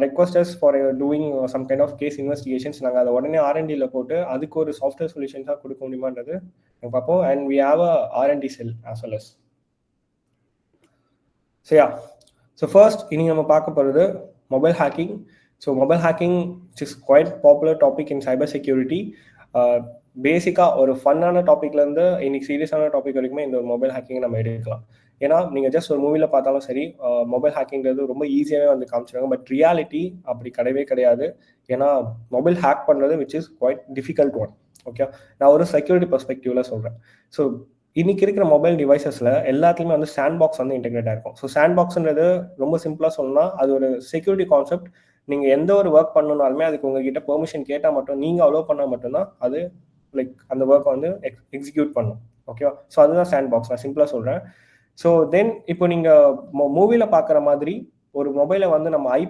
request us for doing some kind of case investigations. நாங்கள் அதை உடனே R&Dல போட்டு அதுக்கு ஒரு சாஃப்ட்வேர் சொல்யூஷன்ஸாக கொடுக்க முடியுமான்றது நாங்கள் பார்ப்போம். And we have a R&D cell as well as. So yeah, so first இனி நம்ம பார்க்க போகிறது mobile hacking. So mobile hacking, which is quite popular topic in cyber security. பேசிக்காக ஒரு ஃபன்னான டாப்பிக்லேருந்து இன்னைக்கு சீரியஸான டாபிக் வரைக்குமே இந்த மொபைல் ஹேக்கிங் நம்ம எடுக்கலாம். ஏன்னா நீங்கள் ஜஸ்ட் ஒரு மூவியில் பார்த்தாலும் சரி, மொபைல் ஹேக்கிங்கிறது ரொம்ப ஈஸியாகவே வந்து காமிச்சிருவாங்க. பட் ரியாலிட்டி அப்படி கிடையவே கிடையாது. ஏன்னா மொபைல் ஹேக் பண்ணுறது which is quite difficult one. Okay, நான் ஒரு செக்யூரிட்டி பெர்ஸ்பெக்டிவ்ல சொல்கிறேன். ஸோ இன்னைக்கு இருக்கிற மொபைல் டிவைசஸில் எல்லாத்துலேயுமே வந்து சாண்ட் பாக்ஸ் வந்து இன்டெகிரேட்டாக இருக்கும். ஸோ சாண்ட் பாக்ஸ்ன்றது ரொம்ப சிம்பிளாக சொல்லணும்னா அது ஒரு செக்யூரிட்டி கான்செப்ட். நீங்கள் எந்த ஒரு ஒர்க் பண்ணணுனாலுமே அதுக்கு உங்ககிட்ட பெர்மிஷன் கேட்டால் மட்டும், நீங்கள் அலோவ் பண்ணால் மட்டும்தான் அது லைக் அந்த ஒர்க்கை வந்து எக்ஸிக்யூட் பண்ணும். ஓகேவா? ஸோ அதுதான் சாண்ட் பாக்ஸ், நான் சிம்பிளாக சொல்கிறேன். ஸோ தென் இப்போ நீங்கள் மூவியில் பார்க்குற மாதிரி ஒரு மொபைலை வந்து நம்ம IP